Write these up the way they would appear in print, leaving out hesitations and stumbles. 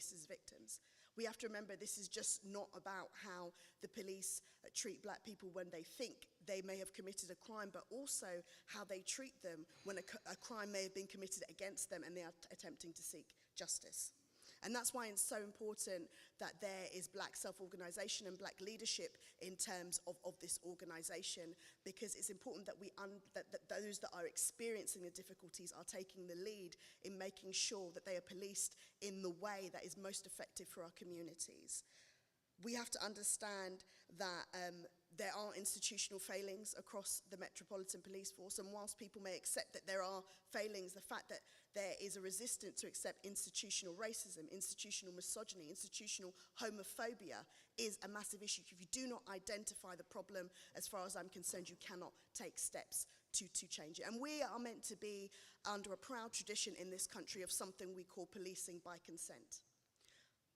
police as victims. We have to remember this is just not about how the police treat black people when they think they may have committed a crime, but also how they treat them when a crime may have been committed against them and they are attempting to seek justice. And that's why it's so important that there is black self-organisation and black leadership in terms of this organisation, because it's important that that those that are experiencing the difficulties are taking the lead in making sure that they are policed in the way that is most effective for our communities. We have to understand that there are institutional failings across the Metropolitan Police Force, and whilst people may accept that there are failings, the fact that there is a resistance to accept institutional racism, institutional misogyny, institutional homophobia is a massive issue. If you do not identify the problem, as far as I'm concerned, you cannot take steps to change it. And we are meant to be under a proud tradition in this country of something we call policing by consent.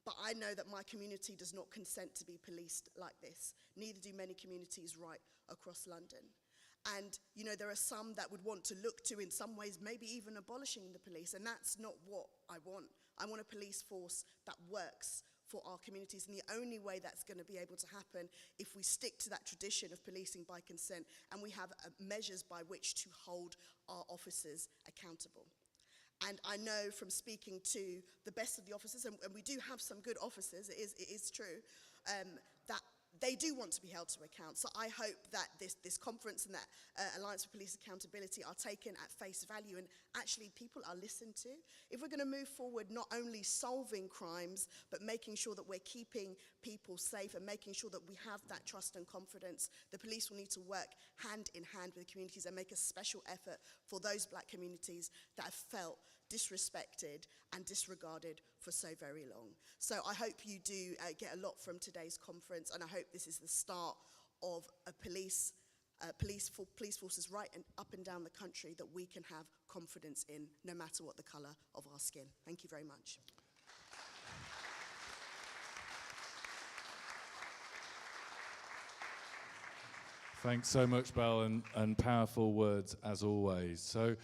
But I know that my community does not consent to be policed like this. Neither do many communities right across London. And, you know, there are some that would want to look to, in some ways, maybe even abolishing the police. And that's not what I want. I want a police force that works for our communities. And the only way that's going to be able to happen if we stick to that tradition of policing by consent and we have measures by which to hold our officers accountable. And I know from speaking to the best of the officers, and we do have some good officers, it is true, that they do want to be held to account. So I hope that this conference and that Alliance for Police Accountability are taken at face value and actually people are listened to. If we're going to move forward not only solving crimes, but making sure that we're keeping people safe and making sure that we have that trust and confidence, the police will need to work hand in hand with the communities and make a special effort for those black communities that have felt disrespected and disregarded for so very long. So I hope you do get a lot from today's conference, and I hope this is the start of a police forces right and up and down the country that we can have confidence in, no matter what the colour of our skin. Thank you very much. Thanks so much, Belle, and powerful words as always. So,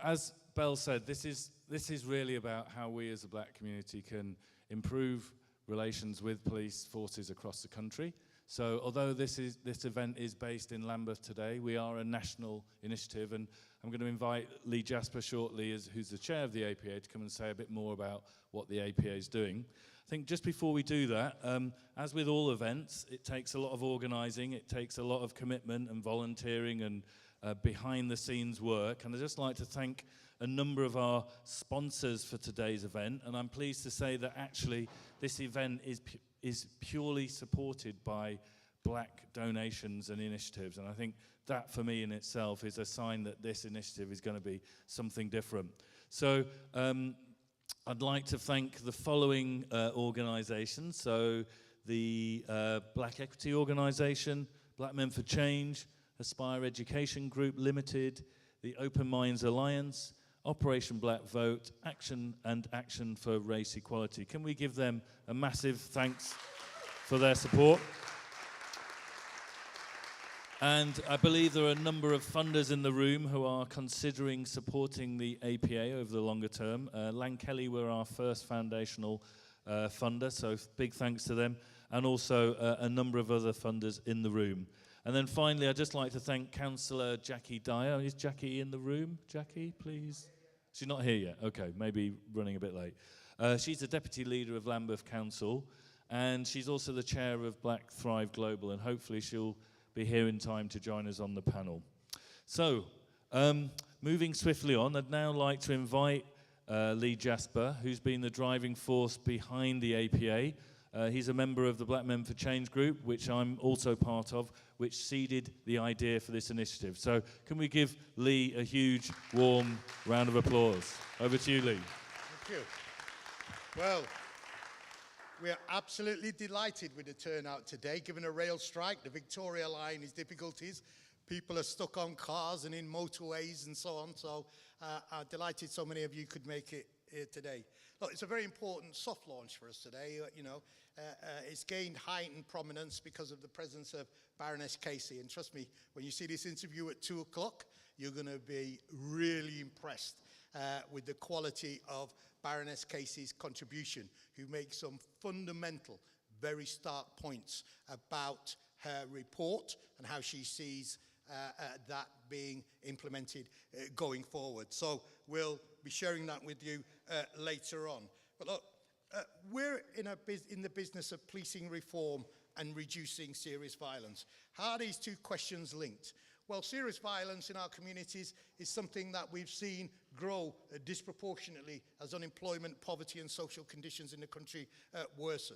as Belle said, this is really about how we as a black community can improve relations with police forces across the country. So although this event is based in Lambeth today, we are a national initiative, and I'm going to invite Lee Jasper shortly, who's the chair of the APA, to come and say a bit more about what the APA is doing. I think just before we do that, as with all events, it takes a lot of organising, it takes a lot of commitment and volunteering and behind-the-scenes work, and I'd just like to thank a number of our sponsors for today's event, and I'm pleased to say that actually this event is purely supported by black donations and initiatives, and I think that for me in itself is a sign that this initiative is going to be something different. So I'd like to thank the following organisations, so the Black Equity Organisation, Black Men for Change, Aspire Education Group Limited, the Open Minds Alliance, Operation Black Vote, Action for Race Equality. Can we give them a massive thanks for their support? And I believe there are a number of funders in the room who are considering supporting the APA over the longer term. Langkelly were our first foundational funder, so big thanks to them, and also a number of other funders in the room. And then finally, I'd just like to thank Councillor Jackie Dyer. Is Jackie in the room? Jackie, please? She's not here yet. Okay, maybe running a bit late. She's the Deputy Leader of Lambeth Council, and she's also the Chair of Black Thrive Global, and hopefully she'll be here in time to join us on the panel. So, moving swiftly on, I'd now like to invite Lee Jasper, who's been the driving force behind the APA. He's a member of the Black Men for Change group, which I'm also part of, which seeded the idea for this initiative. So can we give Lee a huge, warm round of applause? Over to you, Lee. Thank you. Well, we are absolutely delighted with the turnout today. Given a rail strike, the Victoria line is difficulties. People are stuck on cars and in motorways and so on. So I'm delighted so many of you could make it here today. Look, it's a very important soft launch for us today. It's gained heightened prominence because of the presence of Baroness Casey. And trust me, when you see this interview at 2 o'clock, you're going to be really impressed with the quality of Baroness Casey's contribution, who makes some fundamental, very stark points about her report and how she sees that being implemented going forward. So we'll be sharing that with you later on. But look, we're in the business of policing reform and reducing serious violence. How are these two questions linked? Well, serious violence in our communities is something that we've seen grow disproportionately as unemployment, poverty, and social conditions in the country worsen.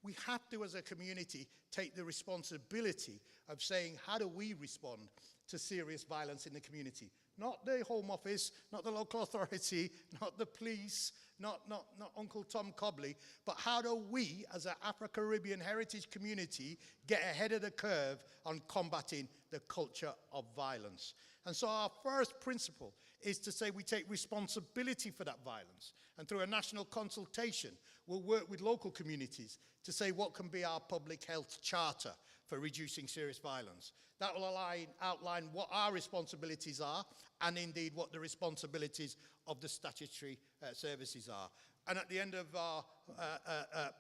We have to, as a community, take the responsibility of saying, how do we respond to serious violence in the community? Not the Home Office, not the local authority, not the police, not Uncle Tom Cobley, but how do we, as an Afro-Caribbean heritage community, get ahead of the curve on combating the culture of violence? And so our first principle is to say we take responsibility for that violence. And through a national consultation, we'll work with local communities to say what can be our public health charter for reducing serious violence. That will outline what our responsibilities are and indeed what the responsibilities of the statutory services are. And at the end of our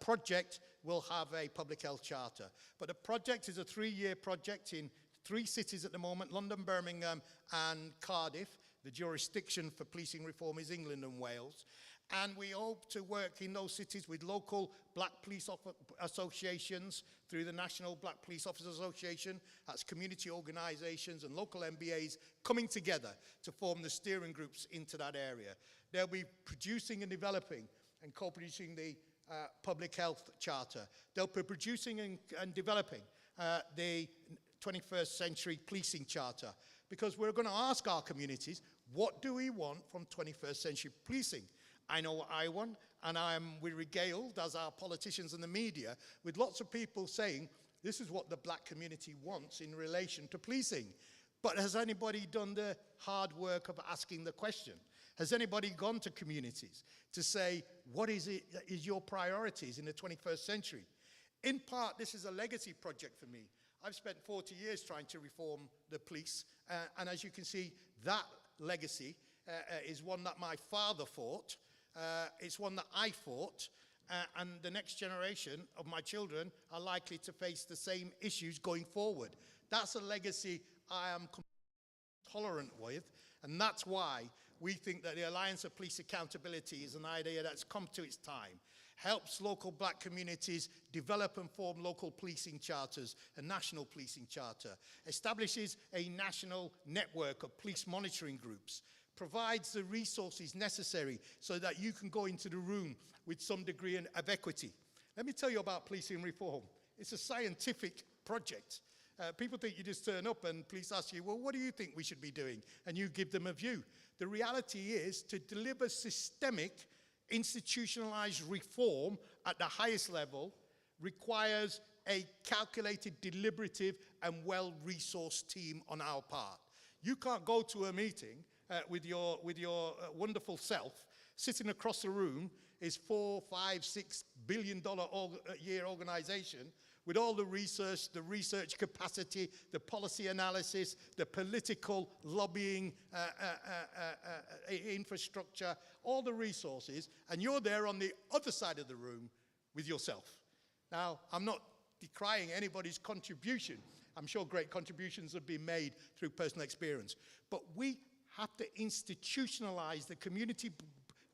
project, we'll have a public health charter. But the project is a 3-year project in 3 cities at the moment, London, Birmingham and Cardiff. The jurisdiction for policing reform is England and Wales. And we hope to work in those cities with local black police associations through the National Black Police Officers Association. That's community organisations and local MBAs coming together to form the steering groups into that area. They'll be producing and developing and co-producing the Public Health Charter. They'll be producing and developing the 21st Century Policing Charter, because we're going to ask our communities, what do we want from 21st century policing? I know what I want, and we're regaled as our politicians and the media with lots of people saying, this is what the black community wants in relation to policing. But has anybody done the hard work of asking the question? Has anybody gone to communities to say, what is your priorities in the 21st century? In part, this is a legacy project for me. I've spent 40 years trying to reform the police, and as you can see, that legacy is one that my father fought. It's one that I fought, and the next generation of my children are likely to face the same issues going forward. That's a legacy I am tolerant with, and that's why we think that the Alliance of Police Accountability is an idea that's come to its time. Helps local black communities develop and form local policing charters, a national policing charter, establishes a national network of police monitoring groups, provides the resources necessary so that you can go into the room with some degree of equity. Let me tell you about policing reform. It's a scientific project. People think you just turn up and police ask you, well, what do you think we should be doing? And you give them a view. The reality is to deliver systemic, institutionalized reform at the highest level requires a calculated, deliberative, and well-resourced team on our part. You can't go to a meeting with your wonderful self. Sitting across the room is $4, $5, $6 billion a year organization with all the research capacity, the policy analysis, the political lobbying infrastructure, all the resources, and you're there on the other side of the room with yourself. Now, I'm not decrying anybody's contribution. I'm sure great contributions have been made through personal experience. But we have to institutionalize the community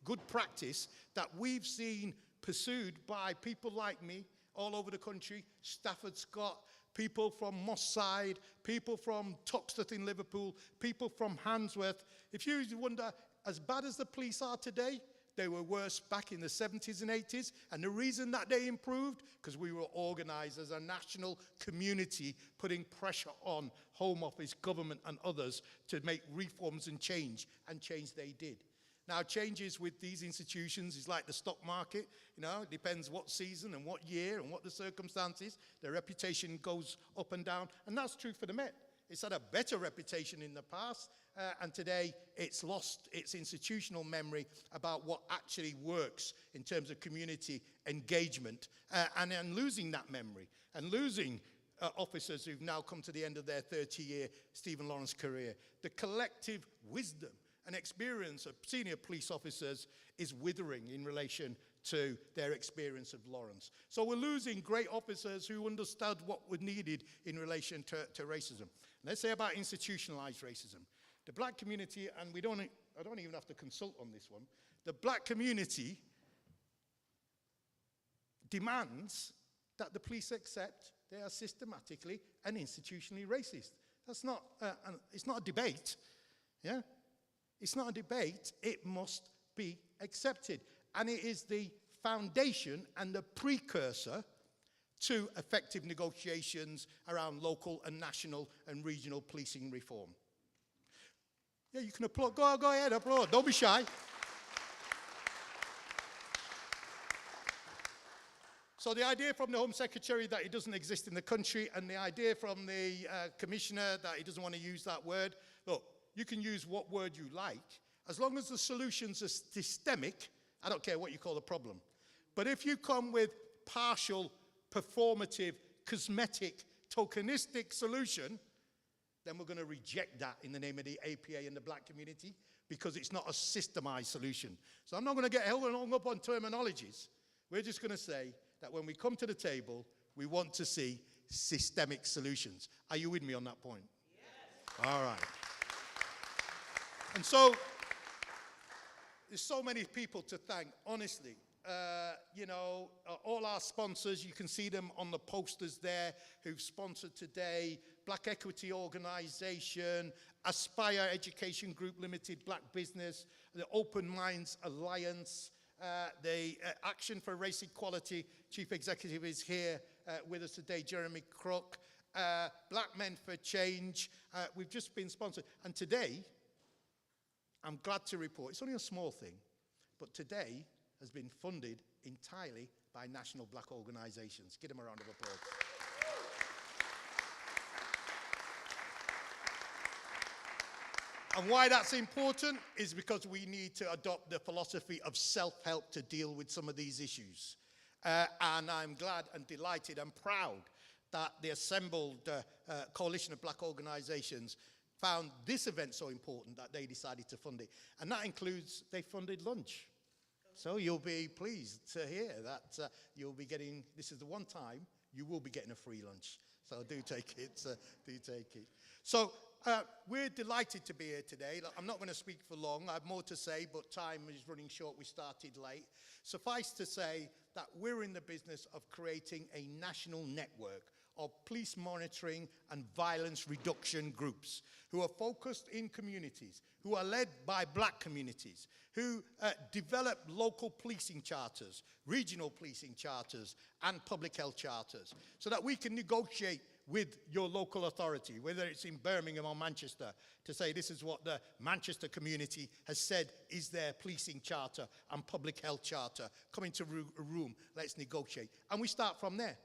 good practice that we've seen pursued by people like me all over the country, Stafford Scott, people from Moss Side, people from Toxteth in Liverpool, people from Handsworth. If you wonder, as bad as the police are today, they were worse back in the 70s and 80s. And the reason that they improved, because we were organized as a national community, putting pressure on Home Office, government, and others to make reforms and change they did. Now, changes with these institutions is like the stock market. It depends what season and what year and what the circumstances. Their reputation goes up and down, and that's true for the Met. It's had a better reputation in the past, and today it's lost its institutional memory about what actually works in terms of community engagement, and losing that memory, and losing officers who've now come to the end of their 30-year Stephen Lawrence career. The collective wisdom and experience of senior police officers is withering in relation to their experience of Lawrence. So we're losing great officers who understood what was needed in relation to racism. Let's say about institutionalized racism. The black community, and I don't even have to consult on this one, the black community demands that the police accept they are systematically and institutionally racist. That's not, it's not a debate, yeah? It's not a debate, it must be accepted. And it is the foundation and the precursor to effective negotiations around local and national and regional policing reform. Yeah, you can applaud, go ahead, applaud, don't be shy. So the idea from the Home Secretary that it doesn't exist in the country, and the idea from the Commissioner that he doesn't want to use that word, look, you can use what word you like, as long as the solutions are systemic. I don't care what you call the problem. But if you come with partial, performative, cosmetic, tokenistic solution, then we're going to reject that in the name of the APA and the black community, because it's not a systemized solution. So I'm not going to get hung up on terminologies. We're just going to say that when we come to the table, we want to see systemic solutions. Are you with me on that point? Yes. All right. And so, there's so many people to thank, honestly. All our sponsors, you can see them on the posters there, who've sponsored today. Black Equity Organization, Aspire Education Group Limited, Black Business, the Open Minds Alliance, the Action for Race Equality Chief Executive is here with us today, Jeremy Crook. Black Men for Change, we've just been sponsored. And today, I'm glad to report, it's only a small thing, but today has been funded entirely by national black organizations. Give them a round of applause. And why that's important is because we need to adopt the philosophy of self-help to deal with some of these issues. And I'm glad and delighted and proud that the assembled coalition of black organizations found this event so important that they decided to fund it. And that includes, they funded lunch. So you'll be pleased to hear that you'll be getting, this is the one time you will be getting a free lunch. So do take it, do take it. So we're delighted to be here today. I'm not going to speak for long. I have more to say, but time is running short. We started late. Suffice to say that we're in the business of creating a national network of police monitoring and violence reduction groups who are focused in communities, who are led by black communities, who develop local policing charters, regional policing charters, and public health charters, so that we can negotiate with your local authority, whether it's in Birmingham or Manchester, to say this is what the Manchester community has said is their policing charter and public health charter. Come into a room, let's negotiate. And we start from there,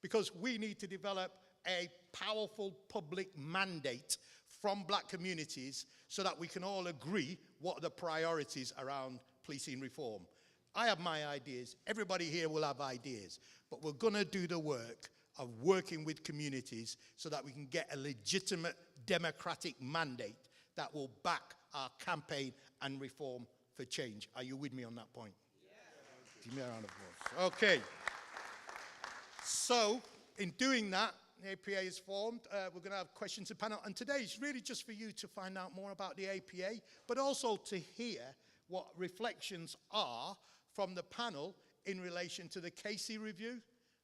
because we need to develop a powerful public mandate from black communities so that we can all agree what are the priorities around policing reform. I have my ideas, everybody here will have ideas, but we're gonna do the work of working with communities so that we can get a legitimate democratic mandate that will back our campaign and reform for change. Are you with me on that point? Yes. Give me a round of applause. Okay. So, in doing that, the APA is formed. We're going to have questions to panel. And today is really just for you to find out more about the APA, but also to hear what reflections are from the panel in relation to the Casey review.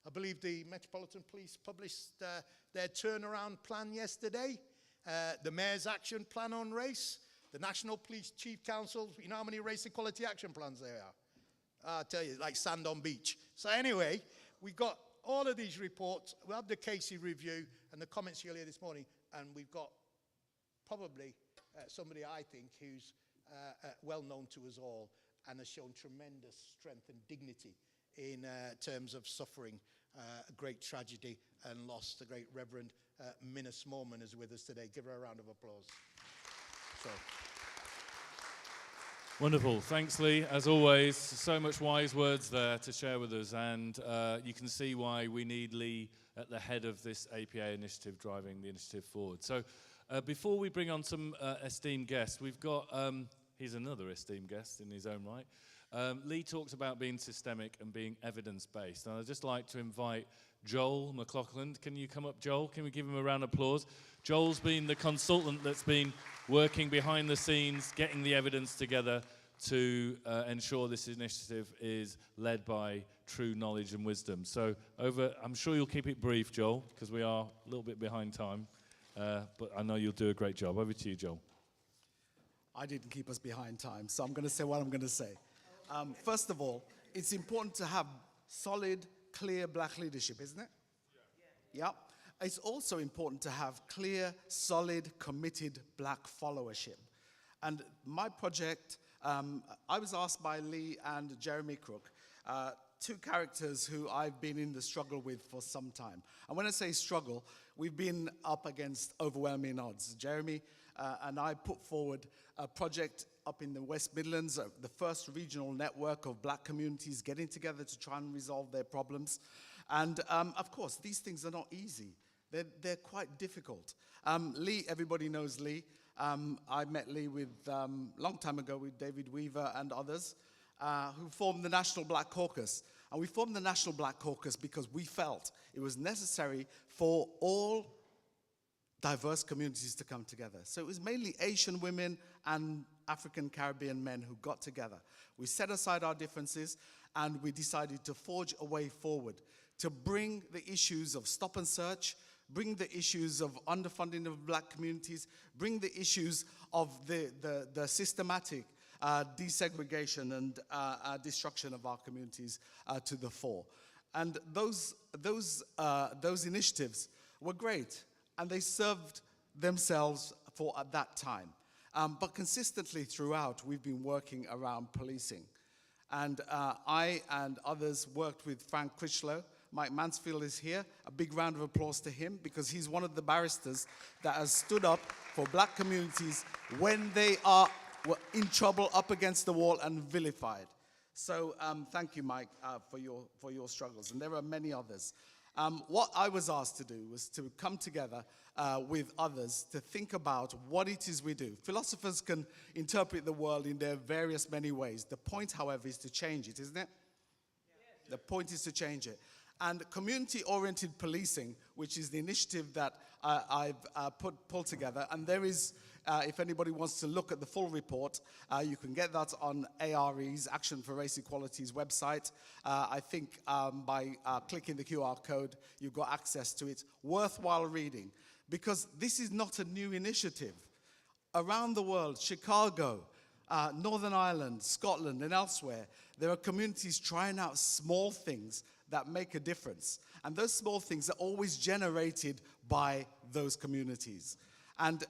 I believe the Metropolitan Police published their turnaround plan yesterday, the Mayor's action plan on race, the National Police Chief Council. You know how many race equality action plans there are? I'll tell you, like sand on beach. So anyway, we got all of these reports. We'll have the Casey review and the comments you'll hear this morning, and we've got probably somebody I think who's well known to us all and has shown tremendous strength and dignity in terms of suffering a great tragedy and loss. The great Reverend Minna Smallman is with us today. Give her a round of applause. So. Wonderful. Thanks, Lee. As always, so much wise words there to share with us, and you can see why we need Lee at the head of this APA initiative, driving the initiative forward. So Before we bring on some esteemed guests, we've got, he's another esteemed guest in his own right. Lee talks about being systemic and being evidence-based. And I'd just like to invite Joel McLaughlin. Can you come up, Joel? Can we give him a round of applause? Joel's been the consultant that's been working behind the scenes, getting the evidence together to ensure this initiative is led by true knowledge and wisdom. So I'm sure you'll keep it brief, Joel, because we are a little bit behind time. But I know you'll do a great job. Over to you, Joel. I didn't keep us behind time, so I'm going to say what I'm going to say. First of all, it's important to have solid, clear black leadership, isn't it? Yeah. It's also important to have clear, solid, committed black followership. And my project, I was asked by Lee and Jeremy Crook, two characters who I've been in the struggle with for some time. And when I say struggle, we've been up against overwhelming odds. Jeremy and I put forward a project up in the West Midlands, the first regional network of black communities getting together to try and resolve their problems. And of course, these things are not easy. They're quite difficult. Lee, everybody knows Lee. I met Lee long time ago with David Weaver and others who formed the National Black Caucus. And we formed the National Black Caucus because we felt it was necessary for all diverse communities to come together. So it was mainly Asian women and African Caribbean men who got together. We set aside our differences and we decided to forge a way forward to bring the issues of stop and search, bring the issues of underfunding of black communities, bring the issues of the systematic desegregation and destruction of our communities to the fore. And those initiatives were great, and they served themselves for at that time. But consistently throughout, we've been working around policing. And I and others worked with Frank Critchlow. Mike Mansfield is here. A big round of applause to him, because he's one of the barristers that has stood up for black communities when they were in trouble, up against the wall and vilified. So thank you, Mike, for your struggles. And there are many others. What I was asked to do was to come together with others to think about what it is we do. Philosophers can interpret the world in their various many ways. The point, however, is to change it, isn't it? Yes. The point is to change it. And community-oriented policing, which is the initiative that I've pulled together, and there is, if anybody wants to look at the full report, you can get that on ARE's, Action for Race Equality's website. I think by clicking the QR code, you've got access to it. Worthwhile reading, because this is not a new initiative. Around the world, Chicago, Northern Ireland, Scotland, and elsewhere, there are communities trying out small things that make a difference. And those small things are always generated by those communities. And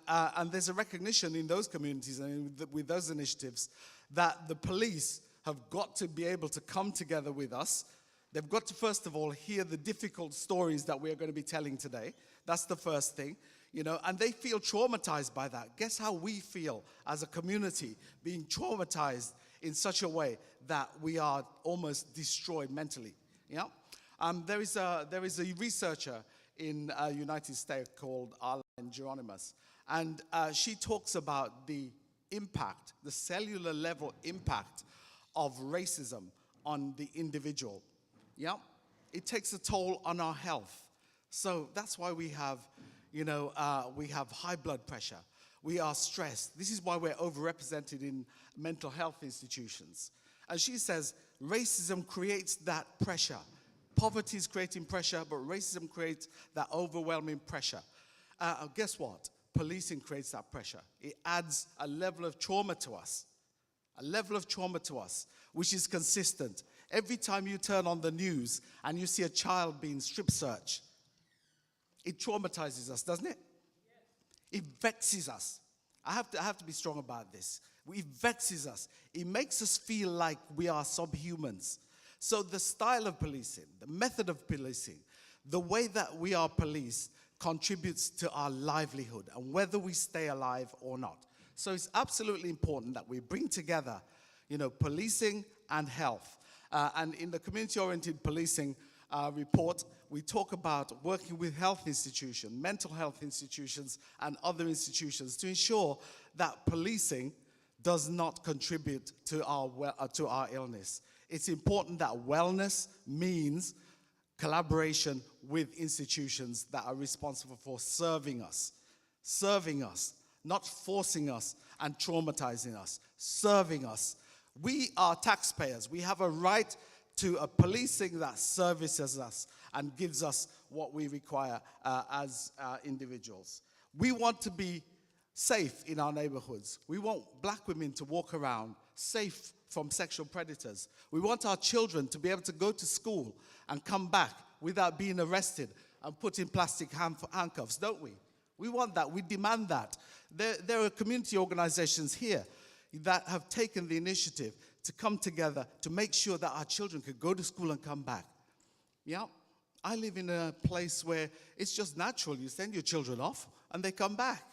there's a recognition in those communities and with those initiatives that the police have got to be able to come together with us. They've got to, first of all, hear the difficult stories that we're going to be telling today. That's the first thing. You know, and they feel traumatized by that. Guess how we feel as a community, being traumatized in such a way that we are almost destroyed mentally. Yeah, there is a researcher in United States called Arline Geronimus, and she talks about the impact, the cellular level impact of racism on the individual. Yeah, it takes a toll on our health. So that's why we have, we have high blood pressure. We are stressed. This is why we're overrepresented in mental health institutions. And she says racism creates that pressure. Poverty is creating pressure, but racism creates that overwhelming pressure. Guess what? Policing creates that pressure. It adds a level of trauma to us. A level of trauma to us, which is consistent. Every time you turn on the news and you see a child being strip searched, it traumatizes us, doesn't it? It vexes us. I have to be strong about this. It vexes us. It makes us feel like we are subhumans. So the style of policing, the method of policing, the way that we are policed contributes to our livelihood and whether we stay alive or not. So it's absolutely important that we bring together, policing and health. And in the community-oriented policing, report, we talk about working with health institutions, mental health institutions, and other institutions to ensure that policing does not contribute to our illness. It's important that wellness means collaboration with institutions that are responsible for serving us, not forcing us and traumatizing us, serving us. We are taxpayers. We have a right to a policing that services us and gives us what we require as individuals. We want to be safe in our neighborhoods. We want black women to walk around safe from sexual predators. We want our children to be able to go to school and come back without being arrested and put in plastic handcuffs, don't we? We want that. We demand that. There are community organizations here that have taken the initiative to come together to make sure that our children could go to school and come back. Yeah, I live in a place where it's just natural. You send your children off and they come back.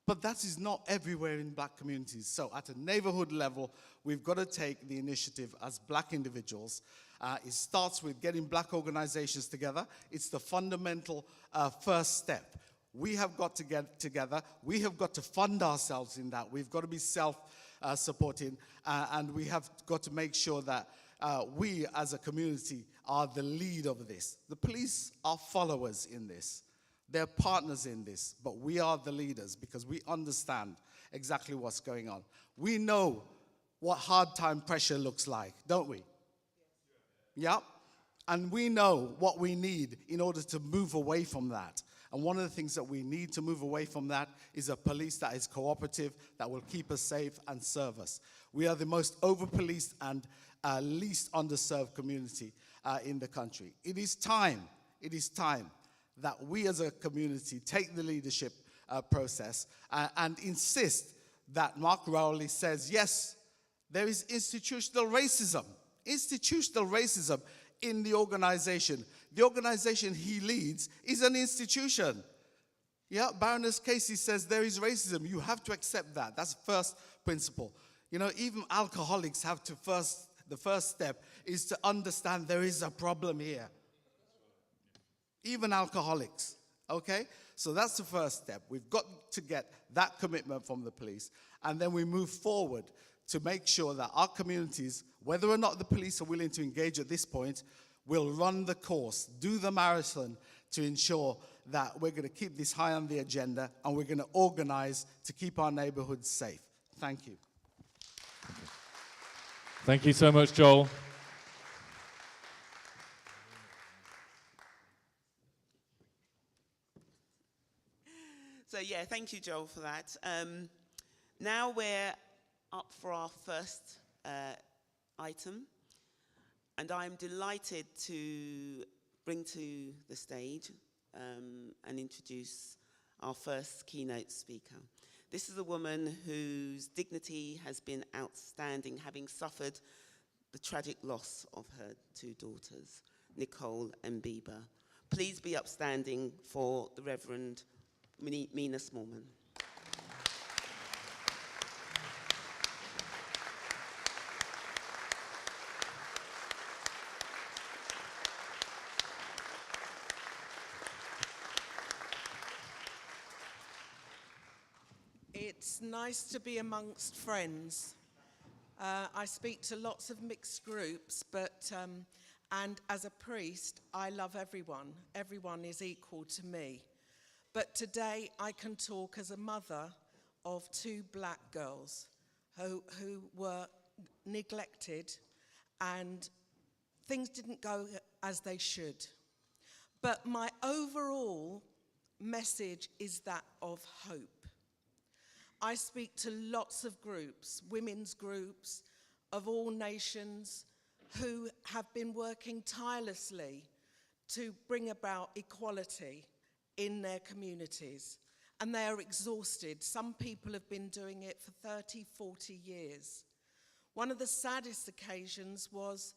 But that is not everywhere in black communities. So at a neighborhood level, we've got to take the initiative as black individuals. It starts with getting black organizations together. It's the fundamental first step. We have got to get together. We have got to fund ourselves in that. We've got to be self-supporting. And we have got to make sure that we as a community are the lead of this. The police are followers in this. They're partners in this, but we are the leaders because we understand exactly what's going on. We know what hard time pressure looks like, don't we? Yeah. And we know what we need in order to move away from that. And one of the things that we need to move away from that is a police that is cooperative, that will keep us safe and serve us. We are the most over-policed and least underserved community in the country. It is time that we as a community take the leadership process and insist that Mark Rowley says, yes, there is institutional racism in the organization. The organization he leads is an institution. Yeah, Baroness Casey says there is racism. You have to accept that. That's the first principle. You know, even alcoholics have to the first step is to understand there is a problem here. Even alcoholics, okay? So that's the first step. We've got to get that commitment from the police, and then we move forward to make sure that our communities, whether or not the police are willing to engage at this point, will run the course, do the marathon to ensure that we're going to keep this high on the agenda and we're going to organize to keep our neighborhoods safe. Thank you. Thank you so much, Joel. So yeah, thank you, Joel, for that. Now we're up for our first item, and I'm delighted to bring to the stage and introduce our first keynote speaker. This is a woman whose dignity has been outstanding, having suffered the tragic loss of her two daughters, Nicole and Bieber. Please be upstanding for the Reverend Mina Smallman. It's nice to be amongst friends. I speak to lots of mixed groups, but and as a priest, I love everyone. Everyone is equal to me. But today I can talk as a mother of two black girls who were neglected, and things didn't go as they should. But my overall message is that of hope. I speak to lots of groups, women's groups of all nations, who have been working tirelessly to bring about equality in their communities. And they are exhausted. Some people have been doing it for 30, 40 years. One of the saddest occasions was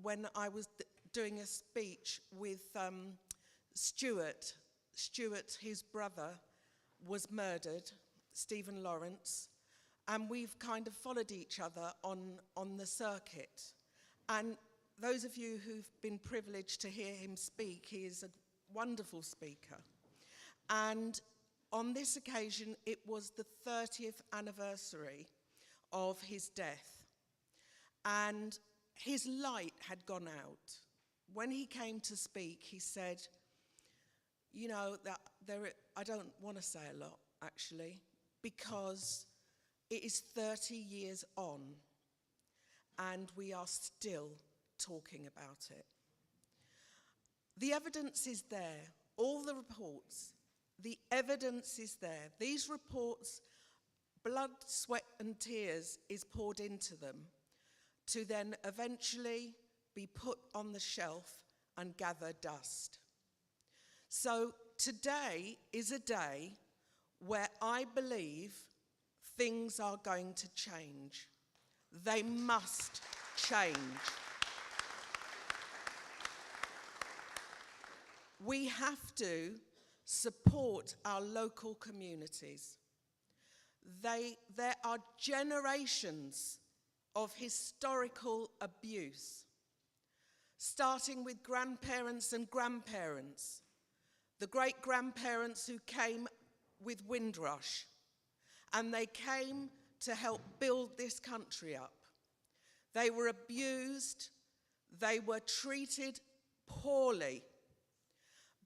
when I was doing a speech with Stuart. Stuart, his brother, was murdered, Stephen Lawrence, and we've kind of followed each other on the circuit. And those of you who've been privileged to hear him speak, he is a wonderful speaker. And on this occasion, it was the 30th anniversary of his death. And his light had gone out. When he came to speak, he said, you know, I don't want to say a lot, actually, because it is 30 years on, and we are still talking about it. The evidence is there, all the reports, the evidence is there. These reports, blood, sweat, and tears is poured into them to then eventually be put on the shelf and gather dust. So today is a day where I believe things are going to change. They must change. We have to support our local communities. There are generations of historical abuse, starting with grandparents and grandparents, the great-grandparents who came with Windrush, and they came to help build this country up. They were abused, they were treated poorly,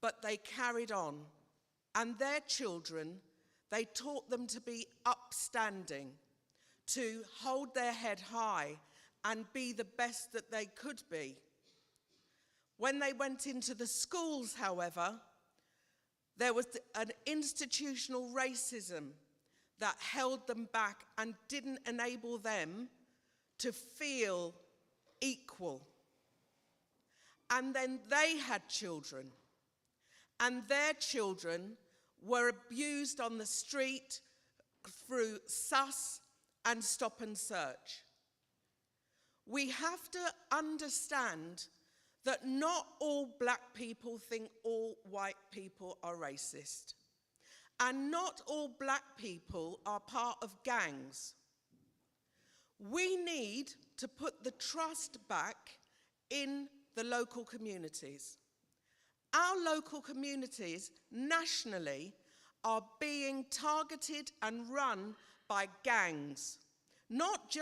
but they carried on. And their children, they taught them to be upstanding, to hold their head high and be the best that they could be. When they went into the schools, however, there was an institutional racism that held them back and didn't enable them to feel equal. And then they had children, and their children were abused on the street through sus and stop and search. We have to understand that not all black people think all white people are racist. And not all black people are part of gangs. We need to put the trust back in the local communities. Our local communities nationally are being targeted and run by gangs, not just